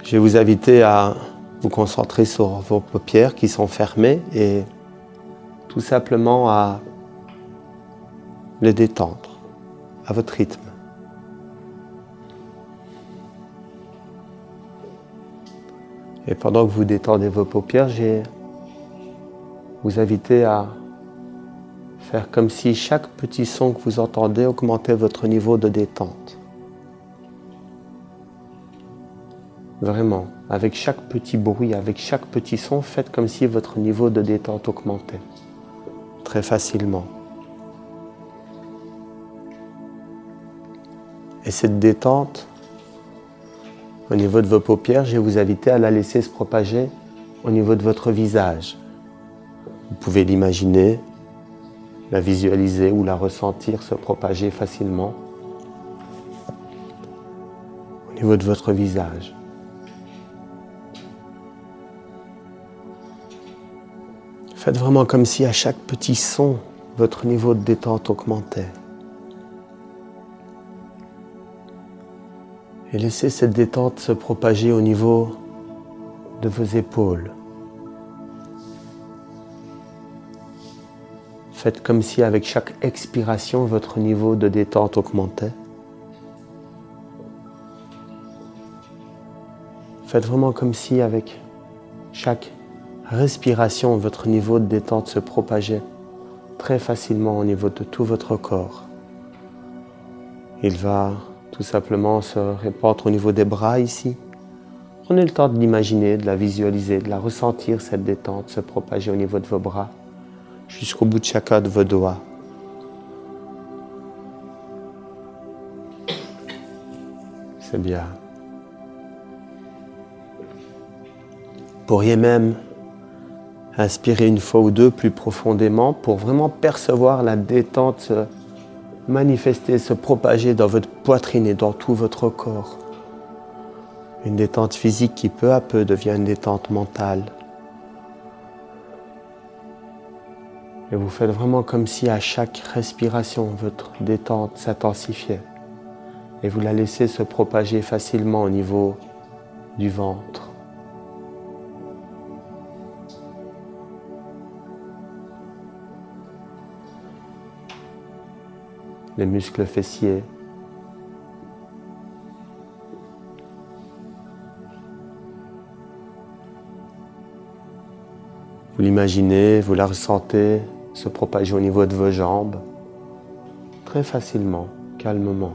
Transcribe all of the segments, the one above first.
Je vais vous inviter à vous concentrer sur vos paupières qui sont fermées et tout simplement à les détendre à votre rythme. Et pendant que vous détendez vos paupières, je vais vous inviter à faire comme si chaque petit son que vous entendez augmentait votre niveau de détente. Vraiment, avec chaque petit bruit, avec chaque petit son, faites comme si votre niveau de détente augmentait très facilement. Et cette détente, au niveau de vos paupières, je vais vous inviter à la laisser se propager au niveau de votre visage. Vous pouvez l'imaginer, la visualiser ou la ressentir se propager facilement au niveau de votre visage. Faites vraiment comme si à chaque petit son, votre niveau de détente augmentait. Et laissez cette détente se propager au niveau de vos épaules. Faites comme si avec chaque expiration, votre niveau de détente augmentait. Faites vraiment comme si avec chaque respiration, votre niveau de détente se propageait très facilement au niveau de tout votre corps. Il va tout simplement se répandre au niveau des bras ici. Prenez le temps de l'imaginer, de la visualiser, de la ressentir, cette détente se propager au niveau de vos bras, jusqu'au bout de chacun de vos doigts. C'est bien. Vous pourriez même inspirer une fois ou deux plus profondément pour vraiment percevoir la détente se manifester, se propager dans votre poitrine et dans tout votre corps. Une détente physique qui peu à peu devient une détente mentale. Et vous faites vraiment comme si à chaque respiration, votre détente s'intensifiait. Et vous la laissez se propager facilement au niveau du ventre. Les muscles fessiers. Vous l'imaginez, vous la ressentez se propager au niveau de vos jambes, très facilement, calmement.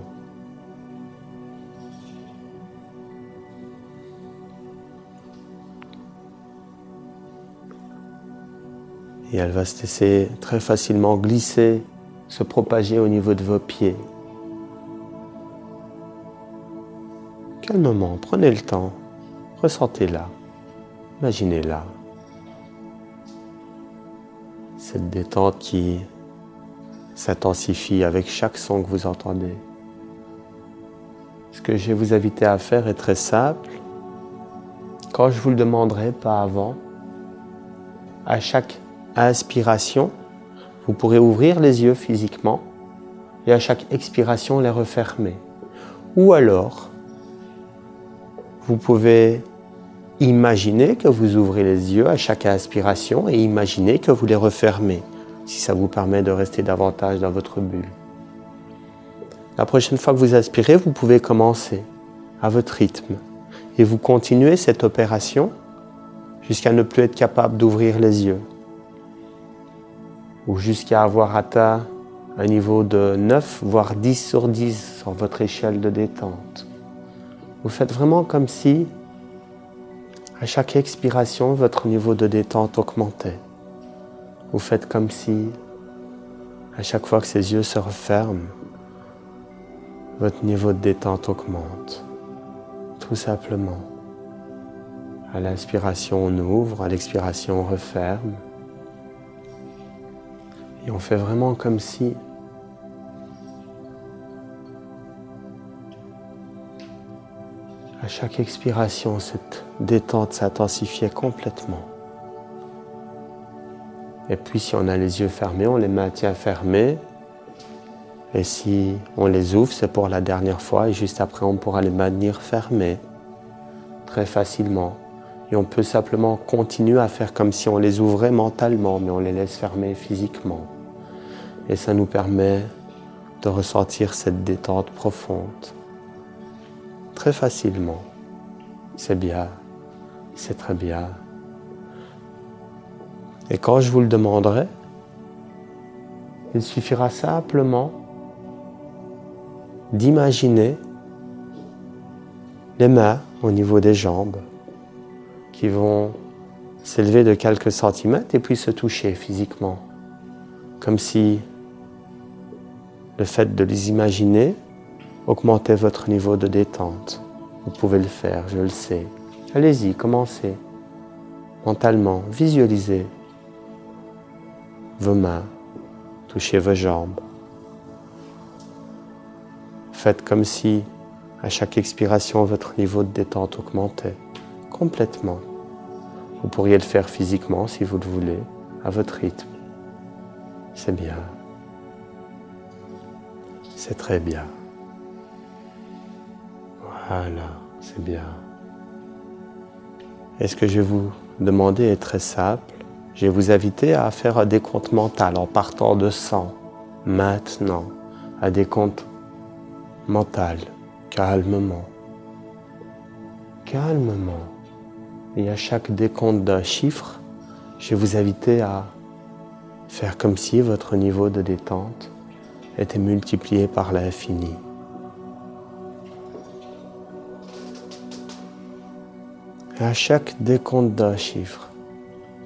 Et elle va se laisser très facilement glisser, se propager au niveau de vos pieds. Calmement, prenez le temps, ressentez-la, imaginez-la. Cette détente qui s'intensifie avec chaque son que vous entendez. Ce que je vais vous inviter à faire est très simple. Quand je vous le demanderai, pas avant, à chaque inspiration, vous pourrez ouvrir les yeux physiquement et à chaque expiration les refermer. Ou alors, vous pouvez imaginer que vous ouvrez les yeux à chaque inspiration et imaginer que vous les refermez, si ça vous permet de rester davantage dans votre bulle. La prochaine fois que vous inspirez, vous pouvez commencer à votre rythme et vous continuez cette opération jusqu'à ne plus être capable d'ouvrir les yeux ou jusqu'à avoir atteint un niveau de 9 voire 10 sur 10 sur votre échelle de détente. Vous faites vraiment comme si à chaque expiration, votre niveau de détente augmentait. Vous faites comme si, à chaque fois que ces yeux se referment, votre niveau de détente augmente. Tout simplement. À l'inspiration, on ouvre, à l'expiration, on referme. Et on fait vraiment comme si à chaque expiration, cette détente s'intensifiait complètement. Et puis si on a les yeux fermés, on les maintient fermés. Et si on les ouvre, c'est pour la dernière fois. Et juste après, on pourra les maintenir fermés. très facilement. Et on peut simplement continuer à faire comme si on les ouvrait mentalement, mais on les laisse fermer physiquement. Et ça nous permet de ressentir cette détente profonde. Très facilement. C'est bien, c'est très bien. Et quand je vous le demanderai, il suffira simplement d'imaginer les mains au niveau des jambes qui vont s'élever de quelques centimètres et puis se toucher physiquement. Comme si le fait de les imaginer augmentait votre niveau de détente. Vous pouvez le faire, je le sais. Allez-y, commencez. Mentalement, visualisez vos mains, touchez vos jambes. Faites comme si, à chaque expiration, votre niveau de détente augmentait complètement. Vous pourriez le faire physiquement si vous le voulez, à votre rythme. C'est bien. C'est très bien. Voilà, c'est bien. Et ce que je vais vous demander est très simple. Je vais vous inviter à faire un décompte mental en partant de 100, maintenant, un décompte mental, calmement. Calmement. Et à chaque décompte d'un chiffre, je vais vous inviter à faire comme si votre niveau de détente était multiplié par l'infini. Et à chaque décompte d'un chiffre,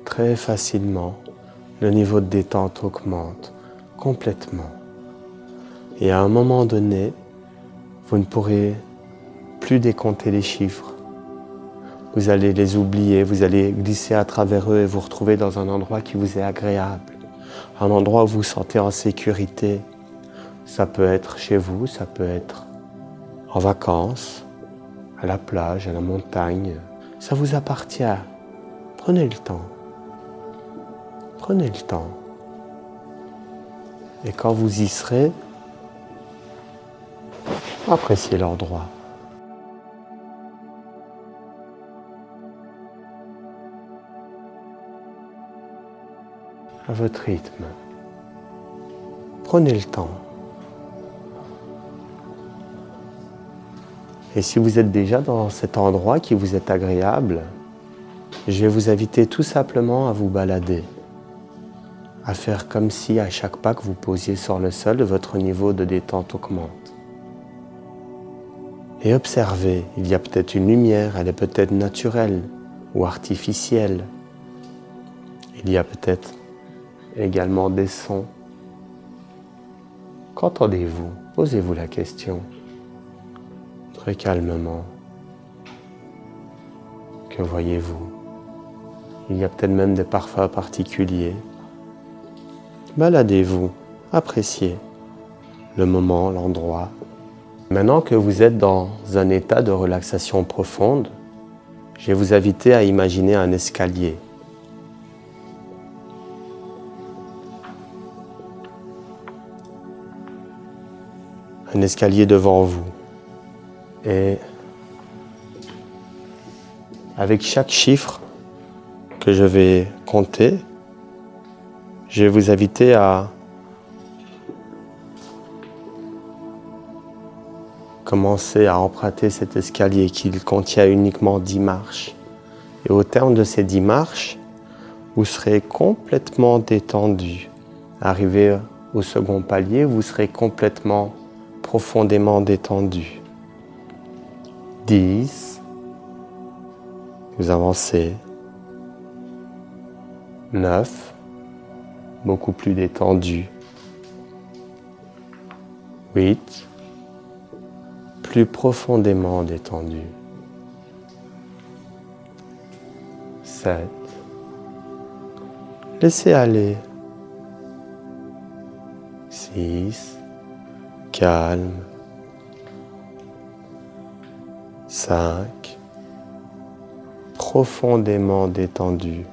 très facilement, le niveau de détente augmente complètement. Et à un moment donné, vous ne pourrez plus décompter les chiffres. Vous allez les oublier, vous allez glisser à travers eux et vous retrouver dans un endroit qui vous est agréable. Un endroit où vous vous sentez en sécurité. Ça peut être chez vous, ça peut être en vacances, à la plage, à la montagne. Ça vous appartient. Prenez le temps. Prenez le temps. Et quand vous y serez, appréciez l'endroit. À votre rythme. Prenez le temps. Et si vous êtes déjà dans cet endroit qui vous est agréable, je vais vous inviter tout simplement à vous balader, à faire comme si à chaque pas que vous posiez sur le sol, votre niveau de détente augmente. Et observez, il y a peut-être une lumière, elle est peut-être naturelle ou artificielle. Il y a peut-être également des sons. Qu'entendez-vous? Posez-vous la question. Très calmement. Que voyez-vous? Il y a peut-être même des parfums particuliers. Baladez-vous, appréciez le moment, l'endroit. Maintenant que vous êtes dans un état de relaxation profonde, je vais vous inviter à imaginer un escalier. Un escalier devant vous. Et avec chaque chiffre que je vais compter, je vais vous inviter à commencer à emprunter cet escalier qui contient uniquement 10 marches. Et au terme de ces 10 marches, vous serez complètement détendu. Arrivé au second palier, vous serez complètement, profondément détendu. 10, vous avancez. 9, beaucoup plus détendu. 8, plus profondément détendu. 7, laissez aller. 6, calme. 5, profondément détendu,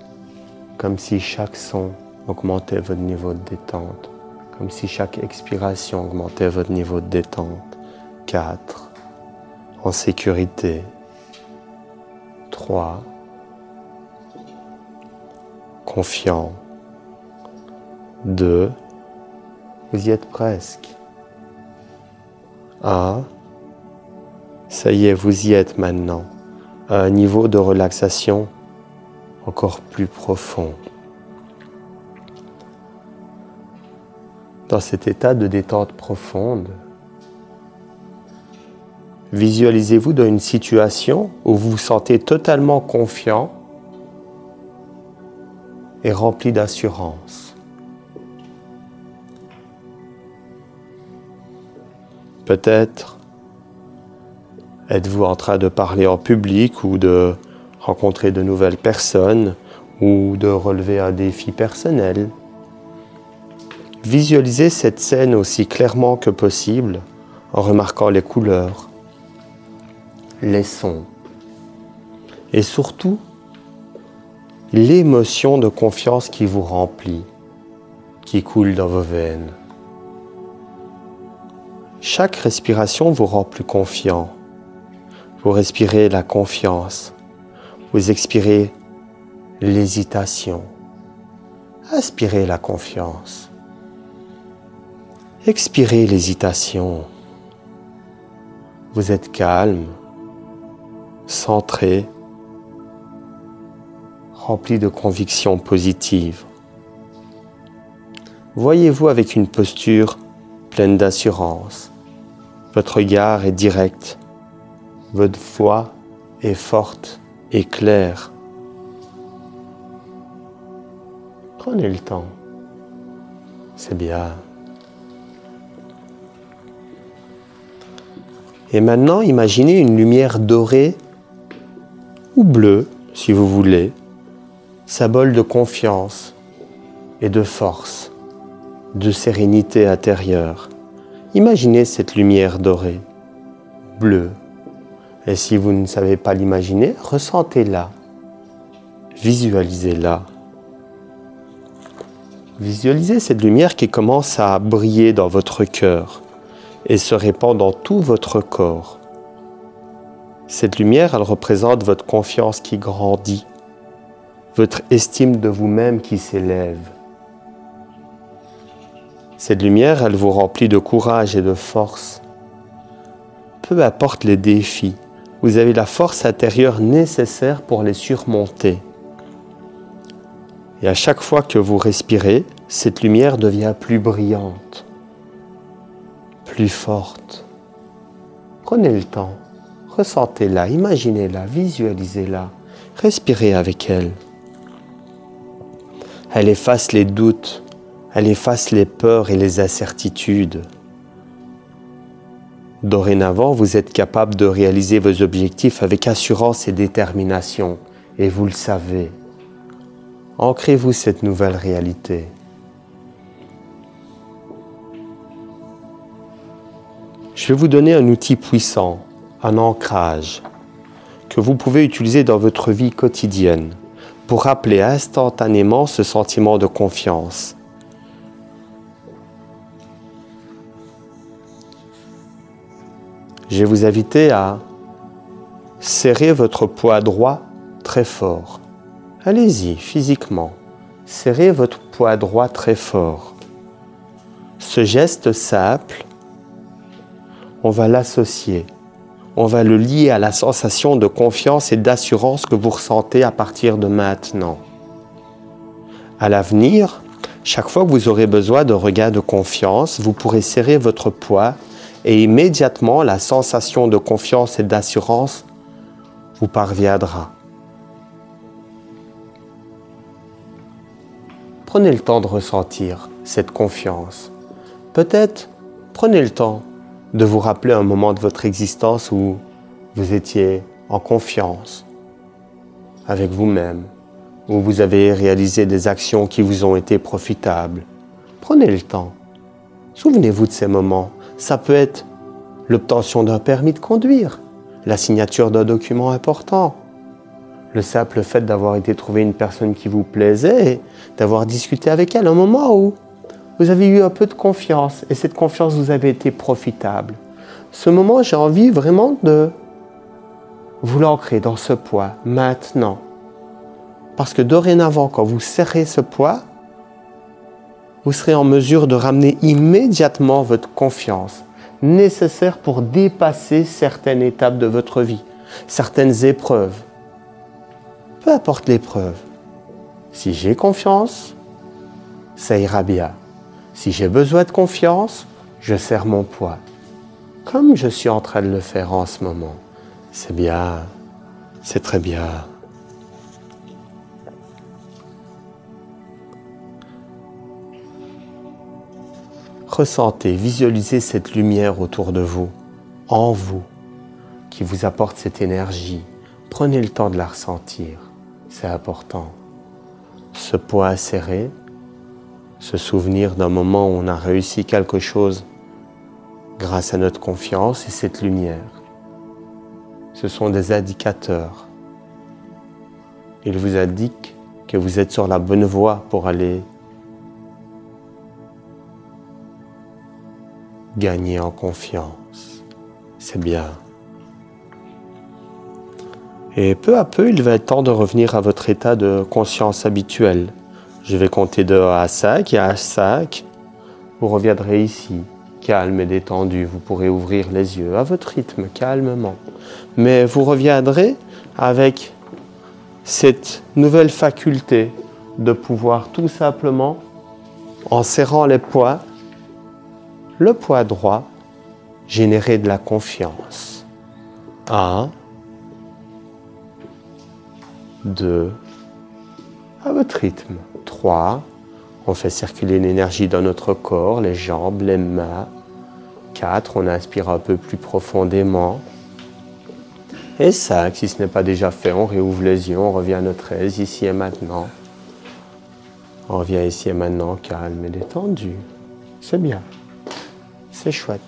comme si chaque son augmentait votre niveau de détente, comme si chaque expiration augmentait votre niveau de détente. 4, en sécurité. 3, confiant, 2, vous y êtes presque, 1, ça y est, vous y êtes maintenant, à un niveau de relaxation encore plus profond. Dans cet état de détente profonde, visualisez-vous dans une situation où vous vous sentez totalement confiant et rempli d'assurance. Peut-être êtes-vous en train de parler en public ou de rencontrer de nouvelles personnes ou de relever un défi personnel. Visualisez cette scène aussi clairement que possible en remarquant les couleurs, les sons et surtout l'émotion de confiance qui vous remplit, qui coule dans vos veines. Chaque respiration vous rend plus confiant. Vous respirez la confiance, vous expirez l'hésitation, aspirez la confiance. Expirez l'hésitation. Vous êtes calme, centré, rempli de convictions positives. Voyez-vous avec une posture pleine d'assurance. Votre regard est direct. Votre voix est forte et claire. Prenez le temps. C'est bien. Et maintenant, imaginez une lumière dorée ou bleue, si vous voulez, symbole de confiance et de force, de sérénité intérieure. Imaginez cette lumière dorée, bleue. Et si vous ne savez pas l'imaginer, ressentez-la, visualisez-la. Visualisez cette lumière qui commence à briller dans votre cœur et se répand dans tout votre corps. Cette lumière, elle représente votre confiance qui grandit, votre estime de vous-même qui s'élève. Cette lumière, elle vous remplit de courage et de force. Peu importe les défis, vous avez la force intérieure nécessaire pour les surmonter. Et à chaque fois que vous respirez, cette lumière devient plus brillante, plus forte. Prenez le temps, ressentez-la, imaginez-la, visualisez-la, respirez avec elle. Elle efface les doutes, elle efface les peurs et les incertitudes. Dorénavant, vous êtes capable de réaliser vos objectifs avec assurance et détermination, et vous le savez. Ancrez-vous cette nouvelle réalité. Je vais vous donner un outil puissant, un ancrage, que vous pouvez utiliser dans votre vie quotidienne pour rappeler instantanément ce sentiment de confiance. Je vais vous inviter à serrer votre poing droit très fort. Allez-y, physiquement. Serrez votre poing droit très fort. Ce geste simple, on va l'associer. On va le lier à la sensation de confiance et d'assurance que vous ressentez à partir de maintenant. À l'avenir, chaque fois que vous aurez besoin de regain de confiance, vous pourrez serrer votre poing et immédiatement la sensation de confiance et d'assurance vous parviendra. Prenez le temps de ressentir cette confiance. Peut-être prenez le temps de vous rappeler un moment de votre existence où vous étiez en confiance avec vous-même, où vous avez réalisé des actions qui vous ont été profitables. Prenez le temps. Souvenez-vous de ces moments. Ça peut être l'obtention d'un permis de conduire, la signature d'un document important, le simple fait d'avoir été trouver une personne qui vous plaisait et d'avoir discuté avec elle, un moment où vous avez eu un peu de confiance et cette confiance vous avait été profitable. Ce moment, j'ai envie vraiment de vous l'ancrez dans ce poids maintenant. Parce que dorénavant, quand vous serrez ce poids, vous serez en mesure de ramener immédiatement votre confiance, nécessaire pour dépasser certaines étapes de votre vie, certaines épreuves. Peu importe l'épreuve. Si j'ai confiance, ça ira bien. Si j'ai besoin de confiance, je serre mon poids. Comme je suis en train de le faire en ce moment. C'est bien, c'est très bien. Ressentez, visualisez cette lumière autour de vous, en vous, qui vous apporte cette énergie. Prenez le temps de la ressentir, c'est important. Ce poids serré, ce souvenir d'un moment où on a réussi quelque chose grâce à notre confiance et cette lumière. Ce sont des indicateurs. Ils vous indiquent que vous êtes sur la bonne voie pour aller gagner en confiance. C'est bien. Et peu à peu, il va être temps de revenir à votre état de conscience habituel. Je vais compter de 1 à 5 et à 5, vous reviendrez ici, calme et détendu. Vous pourrez ouvrir les yeux à votre rythme, calmement. Mais vous reviendrez avec cette nouvelle faculté de pouvoir tout simplement, en serrant les poids, le poids droit, générer de la confiance. 1, 2, à votre rythme. 3, on fait circuler l'énergie dans notre corps, les jambes, les mains. 4, on inspire un peu plus profondément. Et 5, si ce n'est pas déjà fait, on réouvre les yeux, on revient à notre aise, ici et maintenant. On revient ici et maintenant, calme et détendu. C'est bien. C'est chouette.